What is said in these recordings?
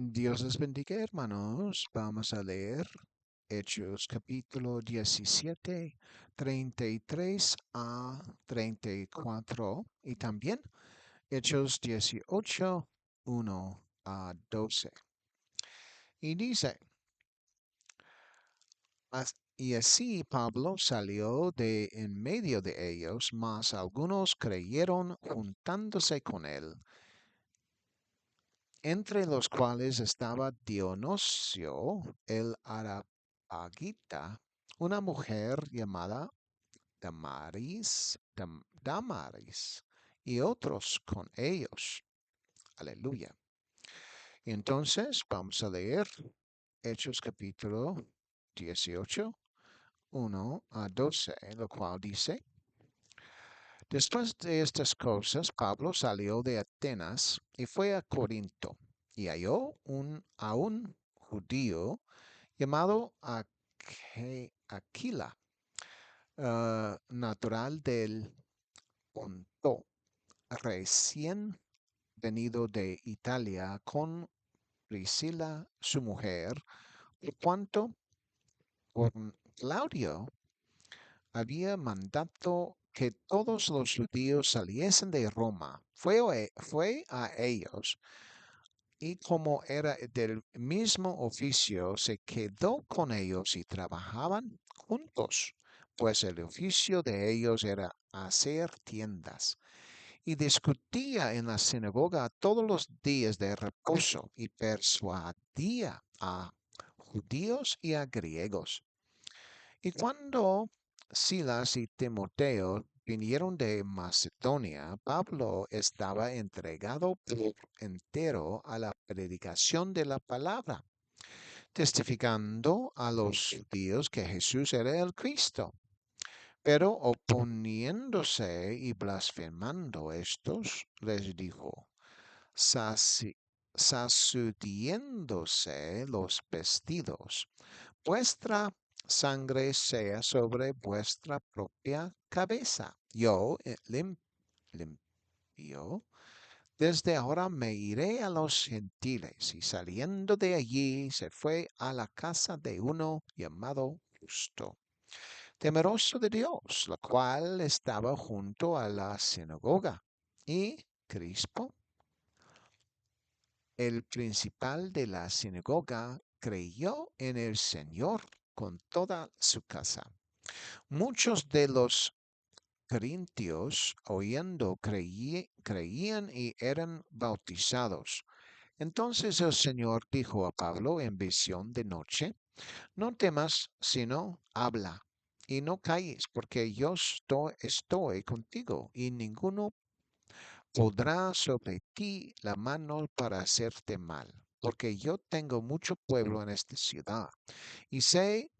Dios les bendiga, hermanos. Vamos a leer Hechos capítulo 17, 33 a 34 y también Hechos 18, 1 a 12. Y dice, y así Pablo salió de en medio de ellos, mas algunos creyeron juntándose con él, entre los cuales estaba Dionisio el Areopagita, una mujer llamada Damaris, y otros con ellos. Aleluya. Entonces vamos a leer Hechos capítulo 18, 1 a 12, lo cual dice, después de estas cosas, Pablo salió de Atenas y fue a Corinto, y halló a un judío llamado Aquila, natural del Ponto, recién venido de Italia con Priscila, su mujer, por cuanto por Claudio había mandado que todos los judíos saliesen de Roma. Fue a ellos y como era del mismo oficio, se quedó con ellos y trabajaban juntos, pues el oficio de ellos era hacer tiendas. Y discutía en la sinagoga todos los días de reposo y persuadía a judíos y a griegos. Y cuando Silas y Timoteo vinieron de Macedonia, Pablo estaba entregado por entero a la predicación de la palabra, testificando a los judíos que Jesús era el Cristo. Pero oponiéndose y blasfemando estos, les dijo, sacudiéndose los vestidos, vuestra sangre sea sobre vuestra propia cabeza. Yo limpio. Desde ahora me iré a los gentiles. Y saliendo de allí se fue a la casa de uno llamado Justo, temeroso de Dios, la cual estaba junto a la sinagoga. Y Crispo, el principal de la sinagoga, creyó en el Señor con toda su casa. Muchos de los corintios, oyendo, creían y eran bautizados. Entonces el Señor dijo a Pablo en visión de noche, no temas, sino habla, y no calles, porque yo estoy contigo, y ninguno podrá sobre ti la mano para hacerte mal, porque yo tengo mucho pueblo en esta ciudad. Y se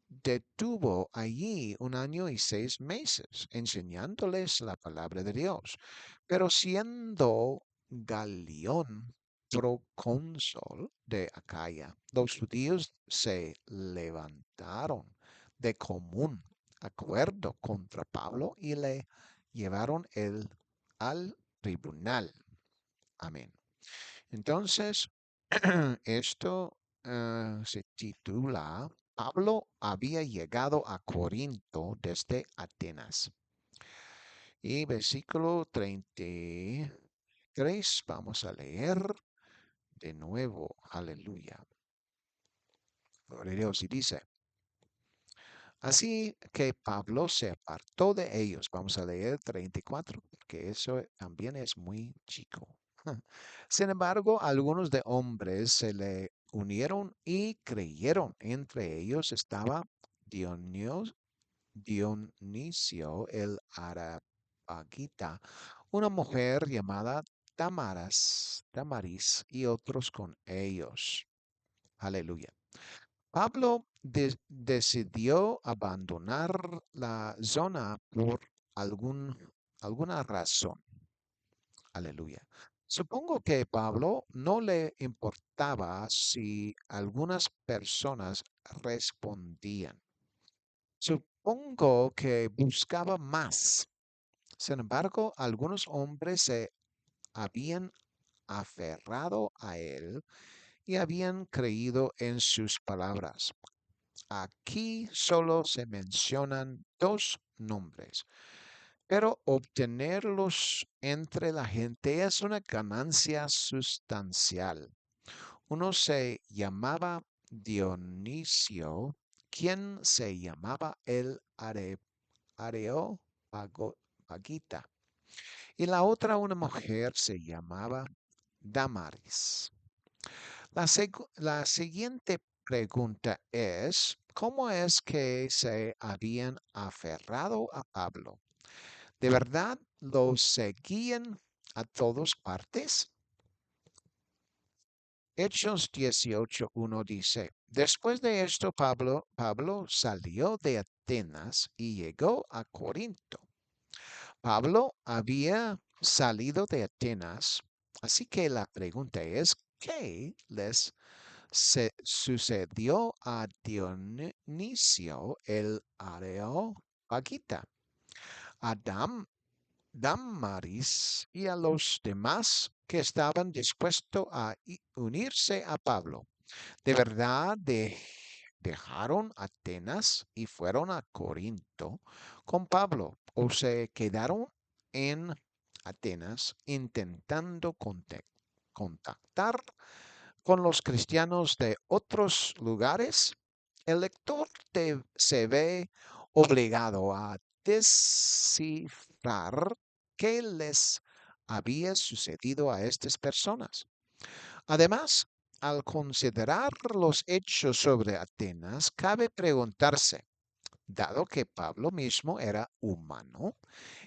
detuvo allí 1 año y 6 meses, enseñándoles la palabra de Dios. Pero siendo Galión procónsul de Acaya, los judíos se levantaron de común acuerdo contra Pablo y le llevaron al tribunal. Amén. Entonces, esto se titula Pablo había llegado a Corinto desde Atenas. Y versículo 33, vamos a leer de nuevo. Aleluya. Gloria a Dios. Y dice, así que Pablo se apartó de ellos. Vamos a leer 34, porque eso también es muy chico. Sin embargo, algunos de hombres se le unieron y creyeron. Entre ellos estaba Dionisio el Areopagita, una mujer llamada Damaris y otros con ellos. Aleluya. Pablo decidió abandonar la zona por alguna razón. Aleluya. Supongo que Pablo no le importaba si algunas personas respondían. Supongo que buscaba más. Sin embargo, algunos hombres se habían aferrado a él y habían creído en sus palabras. Aquí solo se mencionan dos nombres, pero obtenerlos entre la gente es una ganancia sustancial. Uno se llamaba Dionisio, quien se llamaba el Areopagita, y la otra una mujer se llamaba Damaris. La siguiente pregunta es, ¿cómo es que se habían aferrado a Pablo? ¿De verdad lo seguían a todas partes? Hechos 18:1 dice, después de esto Pablo salió de Atenas y llegó a Corinto. Pablo había salido de Atenas, así que la pregunta es, ¿qué les sucedió a Dionisio el Areopagita, a Damaris y a los demás que estaban dispuestos a unirse a Pablo? ¿De verdad dejaron Atenas y fueron a Corinto con Pablo o se quedaron en Atenas intentando contactar con los cristianos de otros lugares? El lector se ve obligado a descifrar qué les había sucedido a estas personas. Además, al considerar los hechos sobre Atenas, cabe preguntarse, dado que Pablo mismo era humano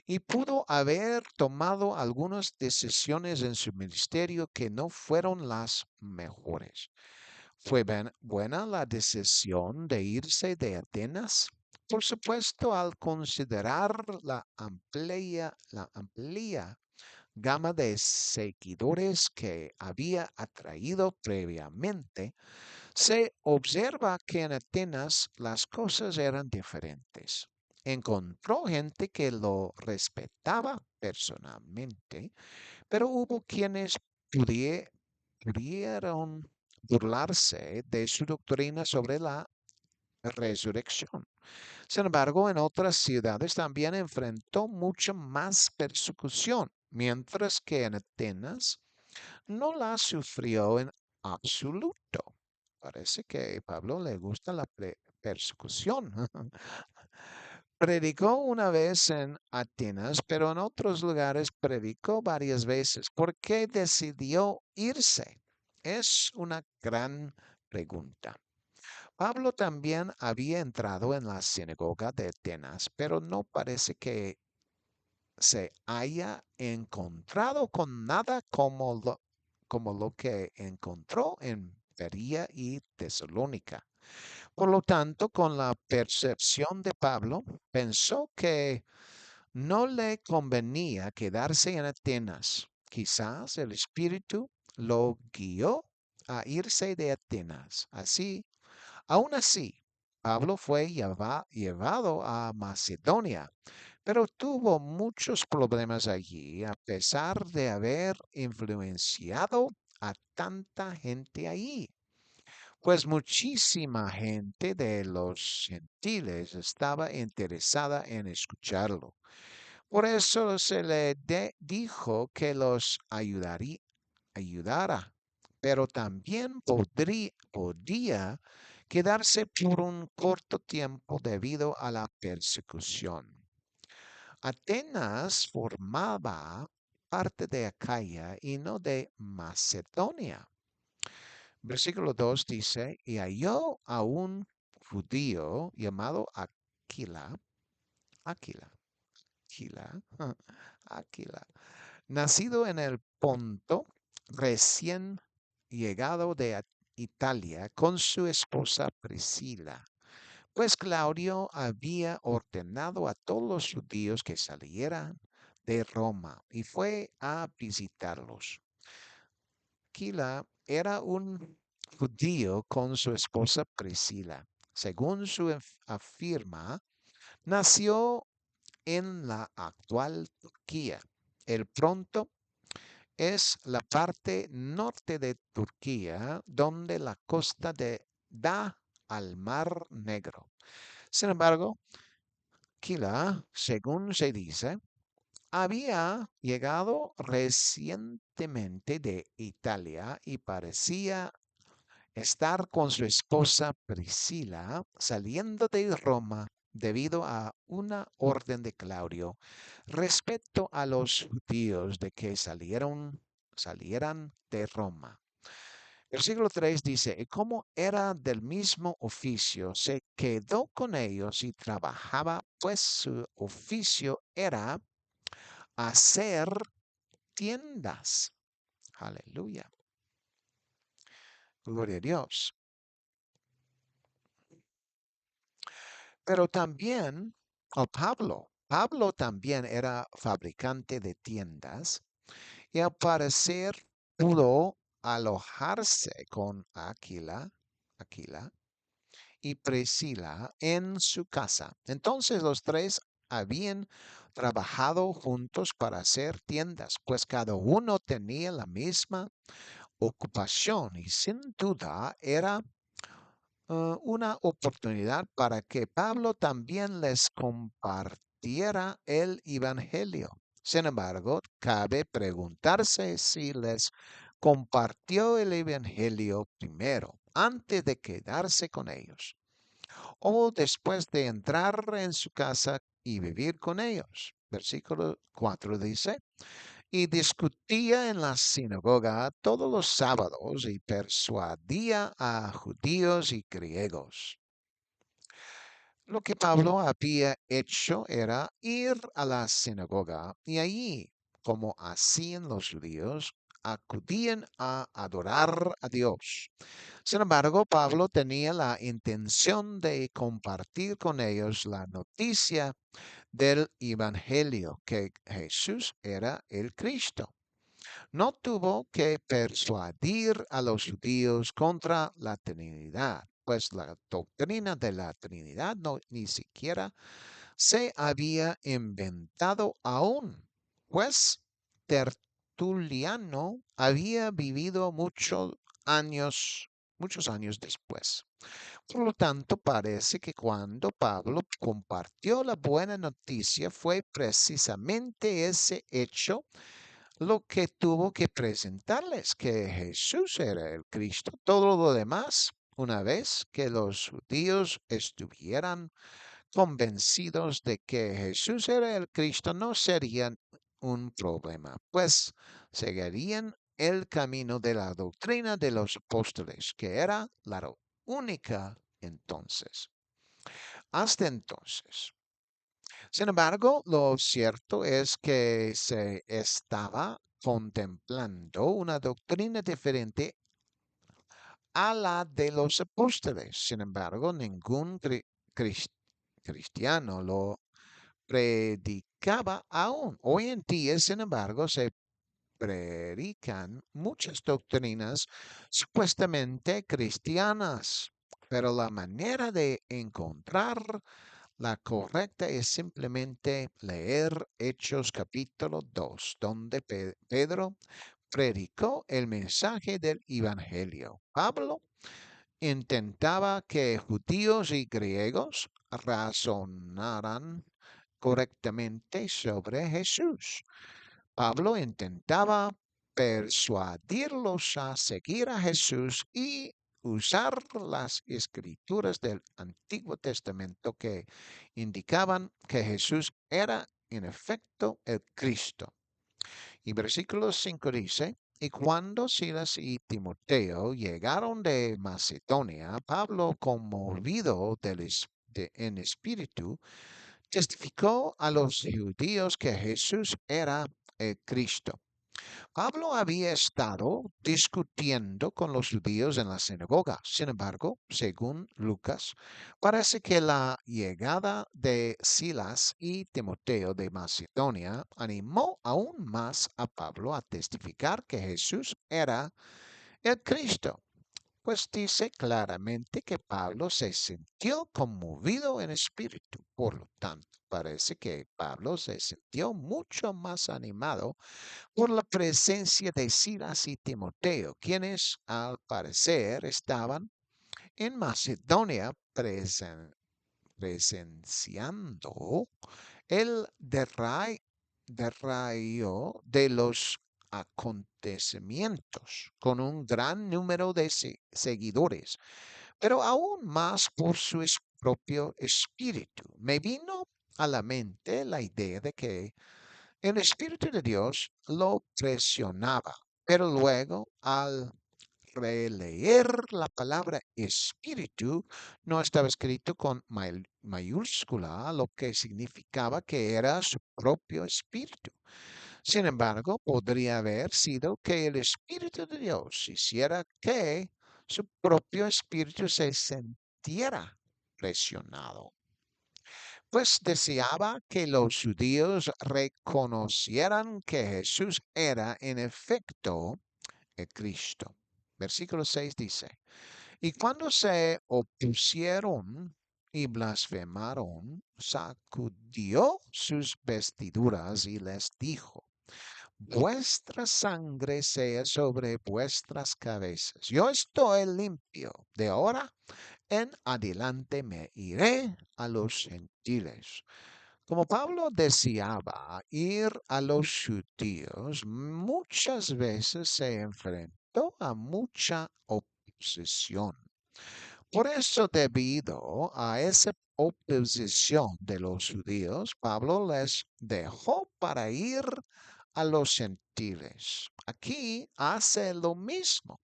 y pudo haber tomado algunas decisiones en su ministerio que no fueron las mejores, ¿fue buena la decisión de irse de Atenas? Por supuesto, al considerar la amplia gama de seguidores que había atraído previamente, se observa que en Atenas las cosas eran diferentes. Encontró gente que lo respetaba personalmente, pero hubo quienes pudieron burlarse de su doctrina sobre la resurrección. Sin embargo, en otras ciudades también enfrentó mucha más persecución, mientras que en Atenas no la sufrió en absoluto. Parece que a Pablo le gusta la persecución. Predicó una vez en Atenas, pero en otros lugares predicó varias veces. ¿Por qué decidió irse? Es una gran pregunta. Pablo también había entrado en la sinagoga de Atenas, pero no parece que se haya encontrado con nada como lo que encontró en Berea y Tesalónica. Por lo tanto, con la percepción de Pablo, pensó que no le convenía quedarse en Atenas. Quizás el Espíritu lo guió a irse de Atenas. Aún así, Pablo fue llevado a Macedonia, pero tuvo muchos problemas allí, a pesar de haber influenciado a tanta gente allí. Pues muchísima gente de los gentiles estaba interesada en escucharlo. Por eso se le dijo que los ayudara, pero también podía quedarse por un corto tiempo debido a la persecución. Atenas formaba parte de Acaya y no de Macedonia. Versículo 2 dice, y halló a un judío llamado Aquila, Aquila, Aquila, nacido en el Ponto, recién llegado de Italia con su esposa Priscila, pues Claudio había ordenado a todos los judíos que salieran de Roma y fue a visitarlos. Aquila era un judío con su esposa Priscila. Según su afirma, nació en la actual Turquía. El pronto es la parte norte de Turquía, donde la costa da al Mar Negro. Sin embargo, Aquila, según se dice, había llegado recientemente de Italia y parecía estar con su esposa Priscila saliendo de Roma debido a una orden de Claudio respecto a los judíos de que salieran de Roma. Versículo 3 dice, y como era del mismo oficio, se quedó con ellos y trabajaba, pues su oficio era hacer tiendas. Aleluya. Gloria a Dios. Pero también Pablo también era fabricante de tiendas y al parecer pudo alojarse con Aquila y Priscila en su casa. Entonces los tres habían trabajado juntos para hacer tiendas, pues cada uno tenía la misma ocupación y sin duda era una oportunidad para que Pablo también les compartiera el Evangelio. Sin embargo, cabe preguntarse si les compartió el Evangelio primero, antes de quedarse con ellos, o después de entrar en su casa y vivir con ellos. Versículo 4 dice, y discutía en la sinagoga todos los sábados y persuadía a judíos y griegos. Lo que Pablo había hecho era ir a la sinagoga y allí, como hacían los judíos, acudían a adorar a Dios. Sin embargo, Pablo tenía la intención de compartir con ellos la noticia del Evangelio, que Jesús era el Cristo. No tuvo que persuadir a los judíos contra la Trinidad, pues la doctrina de la Trinidad no ni siquiera se había inventado aún, pues Tertuliano había vivido muchos años después. Por lo tanto, parece que cuando Pablo compartió la buena noticia fue precisamente ese hecho lo que tuvo que presentarles, que Jesús era el Cristo. Todo lo demás, una vez que los judíos estuvieran convencidos de que Jesús era el Cristo, no serían un problema, pues seguirían el camino de la doctrina de los apóstoles, que era la única entonces. Hasta entonces. Sin embargo, lo cierto es que se estaba contemplando una doctrina diferente a la de los apóstoles. Sin embargo, ningún cris- cristiano lo predicaba aún. Hoy en día, sin embargo, se predican muchas doctrinas supuestamente cristianas, pero la manera de encontrar la correcta es simplemente leer Hechos capítulo 2, donde Pedro predicó el mensaje del Evangelio. Pablo intentaba que judíos y griegos razonaran correctamente sobre Jesús. Pablo intentaba persuadirlos a seguir a Jesús y usar las escrituras del Antiguo Testamento que indicaban que Jesús era en efecto el Cristo. Y versículo 5 dice, y cuando Silas y Timoteo llegaron de Macedonia, Pablo, conmovido en espíritu, testificó a los judíos que Jesús era el Cristo. Pablo había estado discutiendo con los judíos en la sinagoga. Sin embargo, según Lucas, parece que la llegada de Silas y Timoteo de Macedonia animó aún más a Pablo a testificar que Jesús era el Cristo. pues dice claramente que Pablo se sintió conmovido en espíritu. Por lo tanto, parece que Pablo se sintió mucho más animado por la presencia de Silas y Timoteo, quienes al parecer estaban en Macedonia presenciando el derrayo de los acontecimientos con un gran número de seguidores, pero aún más por su propio espíritu. Me vino a la mente la idea de que el Espíritu de Dios lo presionaba, pero luego al releer la palabra espíritu no estaba escrito con mayúscula, lo que significaba que era su propio espíritu. Sin embargo, podría haber sido que el Espíritu de Dios hiciera que su propio espíritu se sintiera presionado, pues deseaba que los judíos reconocieran que Jesús era en efecto el Cristo. Versículo 6 dice, y cuando se opusieron y blasfemaron, sacudió sus vestiduras y les dijo, vuestra sangre sea sobre vuestras cabezas. Yo estoy limpio. De ahora en adelante me iré a los gentiles. Como Pablo deseaba ir a los judíos, muchas veces se enfrentó a mucha oposición. Por eso, debido a esa oposición de los judíos, Pablo les dejó para ir a los gentiles. Aquí hace lo mismo.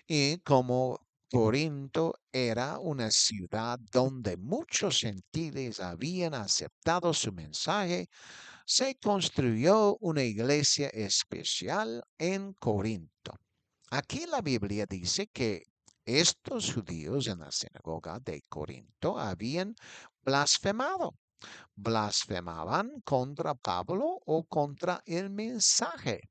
Y como Corinto era una ciudad donde muchos gentiles habían aceptado su mensaje, se construyó una iglesia especial en Corinto. Aquí la Biblia dice que estos judíos en la sinagoga de Corinto habían blasfemado. Blasfemaban contra Pablo o contra el mensaje.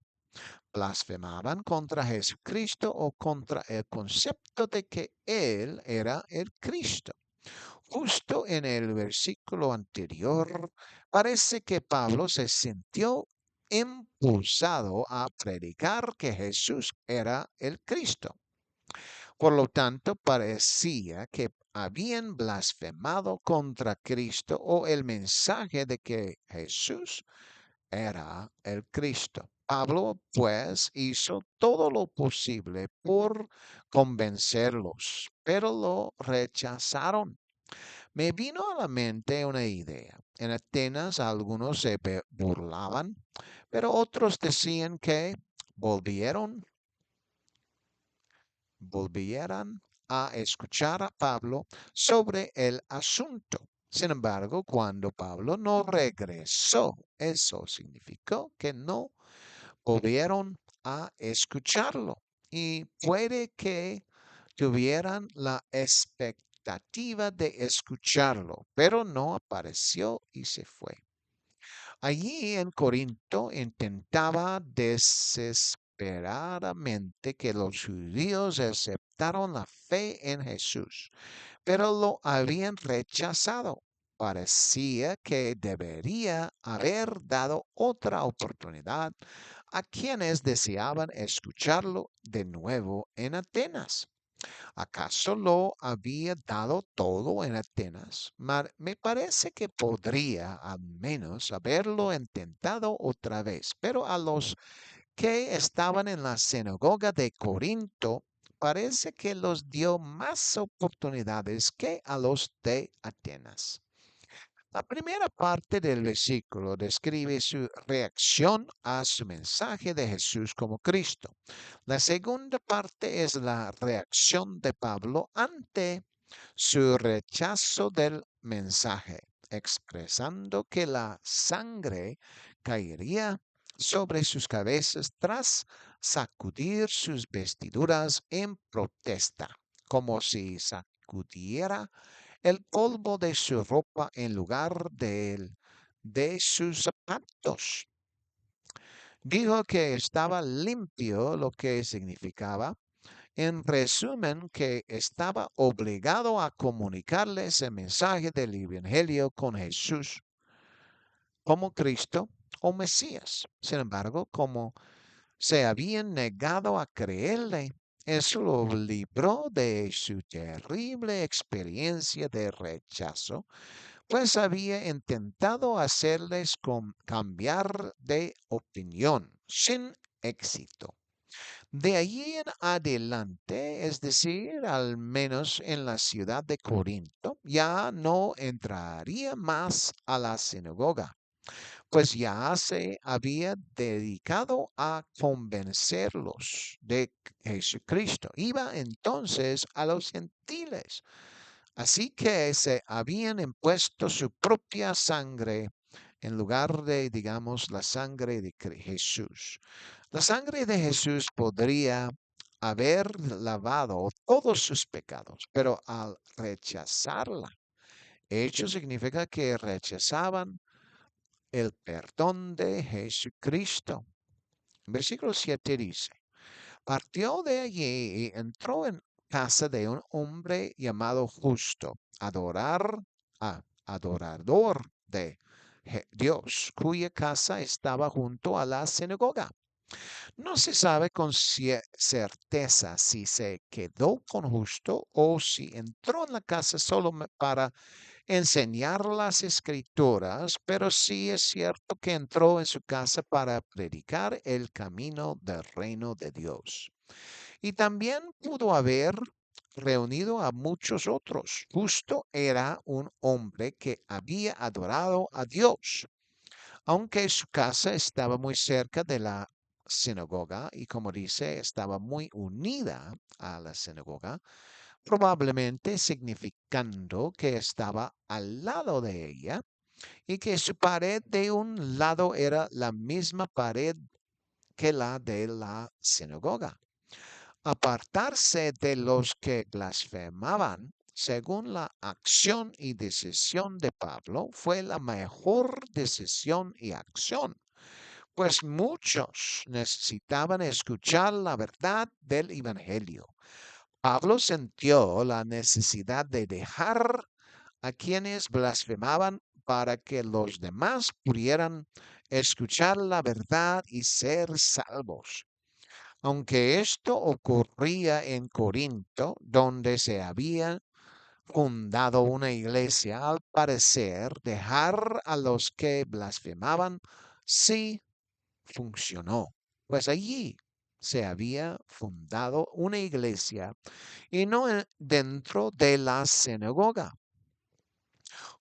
Blasfemaban contra Jesucristo o contra el concepto de que Él era el Cristo. Justo en el versículo anterior, parece que Pablo se sintió impulsado a predicar que Jesús era el Cristo. Por lo tanto, parecía que habían blasfemado contra Cristo o el mensaje de que Jesús era el Cristo. Pablo, pues, hizo todo lo posible por convencerlos, pero lo rechazaron. Me vino a la mente una idea. En Atenas algunos se burlaban, pero otros decían que volvieron, volvieran a escuchar a Pablo sobre el asunto. Sin embargo, cuando Pablo no regresó, eso significó que no volvieron a escucharlo y puede que tuvieran la expectativa de escucharlo, pero no apareció y se fue. Allí en Corinto intentaba desesperadamente que los judíos aceptaran la fe en Jesús, pero lo habían rechazado. Parecía que debería haber dado otra oportunidad a quienes deseaban escucharlo de nuevo en Atenas. ¿Acaso lo había dado todo en Atenas? Me parece que podría al menos haberlo intentado otra vez, pero a los que estaban en la sinagoga de Corinto, parece que los dio más oportunidades que a los de Atenas. La primera parte del versículo describe su reacción a su mensaje de Jesús como Cristo. La segunda parte es la reacción de Pablo ante su rechazo del mensaje, expresando que la sangre caería sobre sus cabezas tras sacudir sus vestiduras en protesta, como si sacudiera el polvo de su ropa en lugar de sus zapatos. Dijo que estaba limpio, lo que significaba En resumen, que estaba obligado a comunicarles el mensaje del Evangelio con Jesús como Cristo o Mesías. Sin embargo, como se habían negado a creerle, eso lo libró de su terrible experiencia de rechazo, pues había intentado hacerles cambiar de opinión sin éxito. De allí en adelante, es decir, al menos en la ciudad de Corinto, ya no entraría más a la sinagoga, pues ya se había dedicado a convencerlos de Jesucristo. Iba entonces a los gentiles. Así que se habían impuesto su propia sangre en lugar de, digamos, la sangre de Jesús. La sangre de Jesús podría haber lavado todos sus pecados, pero al rechazarla, hecho significa que rechazaban el perdón de Jesucristo. Versículo 7 dice, partió de allí y entró en casa de un hombre llamado Justo, adorador de Dios, cuya casa estaba junto a la sinagoga. No se sabe con certeza si se quedó con Justo o si entró en la casa solo para enseñar las escrituras, pero sí es cierto que entró en su casa para predicar el camino del reino de Dios. Y también pudo haber reunido a muchos otros. Justo era un hombre que había adorado a Dios, aunque su casa estaba muy cerca de la sinagoga y como dice, estaba muy unida a la sinagoga, probablemente significando que estaba al lado de ella y que su pared de un lado era la misma pared que la de la sinagoga. Apartarse de los que blasfemaban, según la acción y decisión de Pablo, fue la mejor decisión y acción, pues muchos necesitaban escuchar la verdad del Evangelio. Pablo sintió la necesidad de dejar a quienes blasfemaban para que los demás pudieran escuchar la verdad y ser salvos. Aunque esto ocurría en Corinto, donde se había fundado una iglesia, al parecer dejar a los que blasfemaban sí funcionó, pues allí se había fundado una iglesia y no dentro de la sinagoga.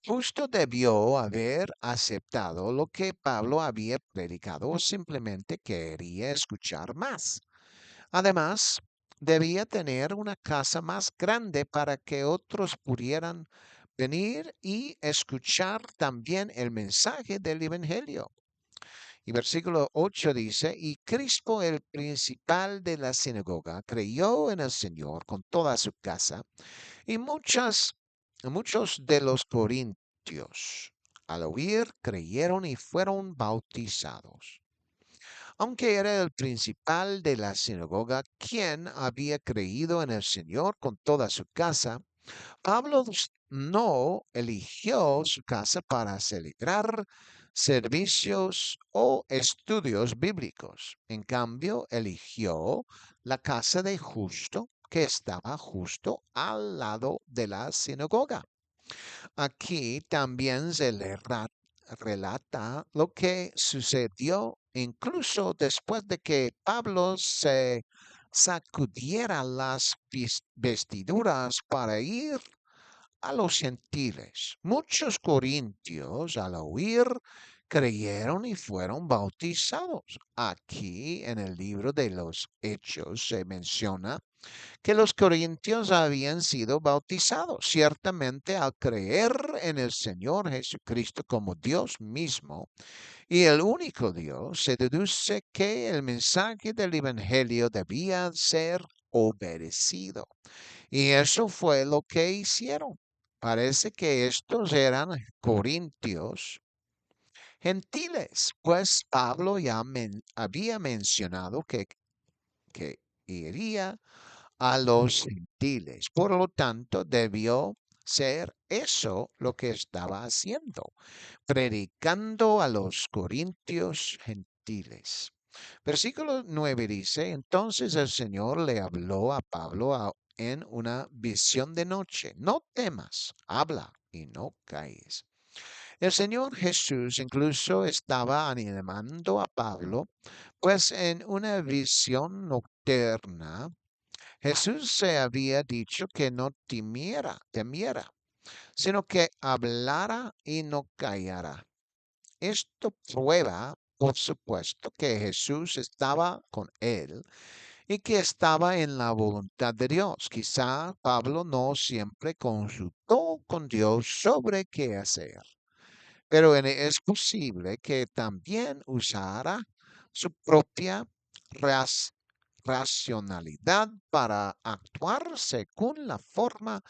Justo debió haber aceptado lo que Pablo había predicado o simplemente quería escuchar más. Además, debía tener una casa más grande para que otros pudieran venir y escuchar también el mensaje del Evangelio. Y versículo 8 dice, y Crispo, el principal de la sinagoga, creyó en el Señor con toda su casa, y muchos de los corintios, al oír, creyeron y fueron bautizados. Aunque era el principal de la sinagoga quien había creído en el Señor con toda su casa, Pablo no eligió su casa para celebrar servicios o estudios bíblicos. En cambio, eligió la casa de Justo, que estaba justo al lado de la sinagoga. Aquí también se le relata lo que sucedió incluso después de que Pablo se sacudiera las vestiduras para ir a los gentiles. Muchos corintios al oír creyeron y fueron bautizados. Aquí en el libro de los Hechos se menciona que los corintios habían sido bautizados, ciertamente al creer en el Señor Jesucristo como Dios mismo y el único Dios, se deduce que el mensaje del Evangelio debía ser obedecido. Y eso fue lo que hicieron. Parece que estos eran corintios gentiles, pues Pablo ya había mencionado que iría a los gentiles. Por lo tanto, debió ser eso lo que estaba haciendo, predicando a los corintios gentiles. Versículo 9 dice, entonces el Señor le habló a Pablo en una visión de noche. No temas, habla y no calles. El Señor Jesús incluso estaba animando a Pablo, pues en una visión nocturna, Jesús se había dicho que no temiera, sino que hablara y no callara. Esto prueba, por supuesto, que Jesús estaba con él y que estaba en la voluntad de Dios. Quizá Pablo no siempre consultó con Dios sobre qué hacer, pero es posible que también usara su propia ras- racionalidad para actuar según la forma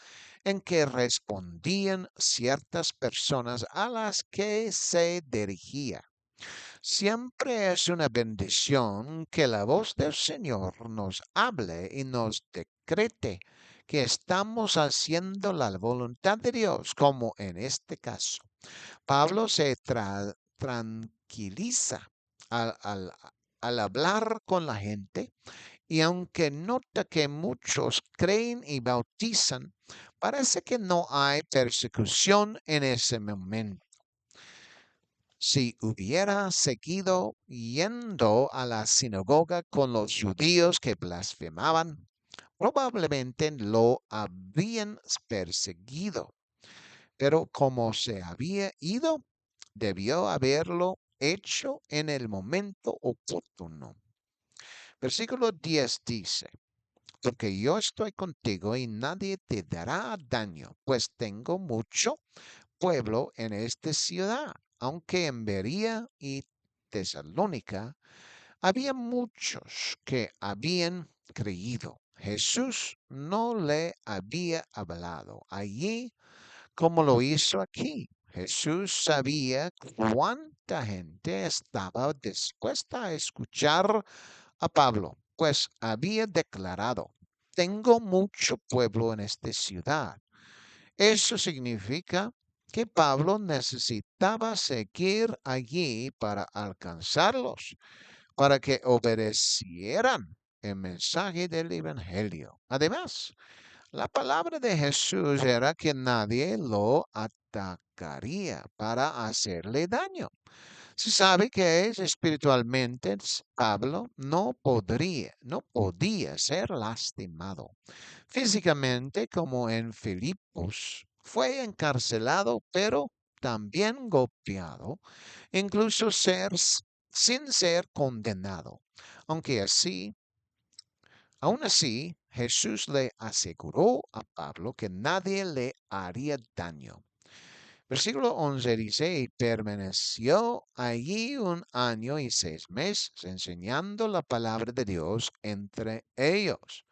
en que respondían ciertas personas a las que se dirigía. Siempre es una bendición que la voz del Señor nos hable y nos decrete que estamos haciendo la voluntad de Dios, como en este caso. Pablo se tranquiliza al hablar con la gente y aunque nota que muchos creen y bautizan, parece que no hay persecución en ese momento. Si hubiera seguido yendo a la sinagoga con los judíos que blasfemaban, probablemente lo habrían perseguido. Pero como se había ido, debió haberlo hecho en el momento oportuno. Versículo 10 dice, porque yo estoy contigo y nadie te dará daño, pues tengo mucho pueblo en esta ciudad, aunque en Berea y Tesalónica había muchos que habían creído. Jesús no le había hablado allí como lo hizo aquí. Jesús sabía cuánta gente estaba dispuesta a escuchar a Pablo, pues había declarado, tengo mucho pueblo en esta ciudad. Eso significa que Pablo necesitaba seguir allí para alcanzarlos, para que obedecieran el mensaje del Evangelio. Además, la palabra de Jesús era que nadie lo atacaría para hacerle daño. Se sabe que es espiritualmente Pablo no podía ser lastimado. Físicamente, como en Filipos, fue encarcelado, pero también golpeado, incluso sin ser condenado. Aunque así, aún así, Jesús le aseguró a Pablo que nadie le haría daño. Versículo 11 dice, y permaneció allí 1 año y 6 meses, enseñando la palabra de Dios entre ellos.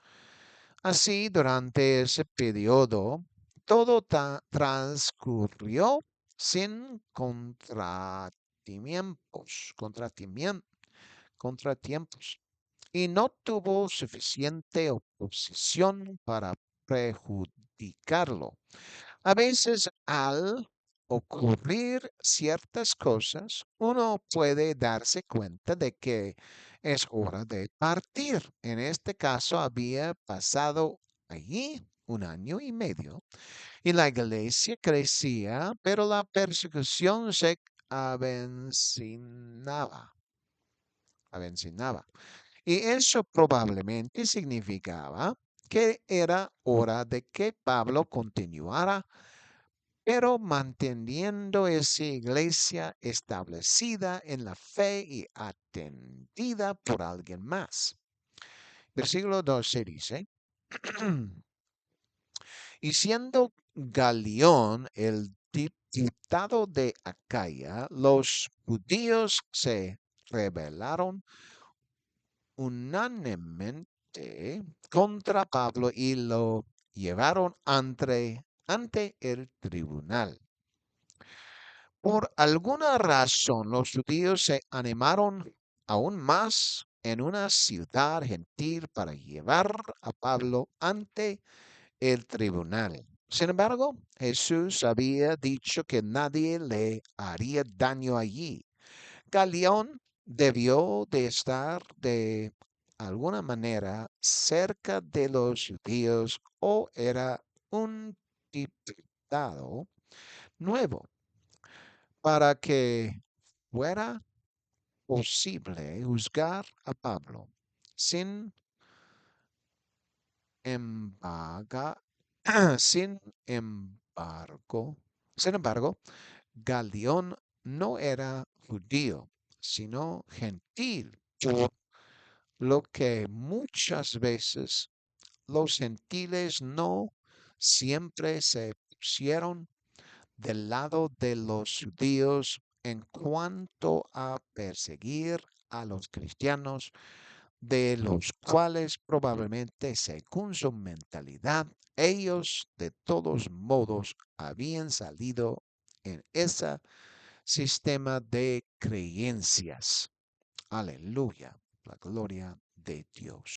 Así, durante ese periodo, todo transcurrió sin contratiempos, y no tuvo suficiente oposición para perjudicarlo. A veces al ocurrir ciertas cosas, uno puede darse cuenta de que es hora de partir. En este caso había pasado allí 1 año y medio y la iglesia crecía, pero la persecución se avecinaba. avecinaba. Y eso probablemente significaba que era hora de que Pablo continuara pero manteniendo esa iglesia establecida en la fe y atendida por alguien más. Versículo 12 dice, y siendo Galión el diputado de Acaya, los judíos se rebelaron unánimemente contra Pablo y lo llevaron ante el tribunal. Por alguna razón, los judíos se animaron aún más en una ciudad gentil para llevar a Pablo ante el tribunal. Sin embargo, Jesús había dicho que nadie le haría daño allí. Galión debió de estar de alguna manera cerca de los judíos o era un diputado nuevo para que fuera posible juzgar a Pablo. Sin embargo, sin embargo, sin embargo, Galión no era judío, sino gentil, por lo que muchas veces los gentiles no siempre se pusieron del lado de los judíos en cuanto a perseguir a los cristianos, de los cuales probablemente, según su mentalidad, ellos de todos modos habían salido en ese sistema de creencias. Aleluya, la gloria de Dios.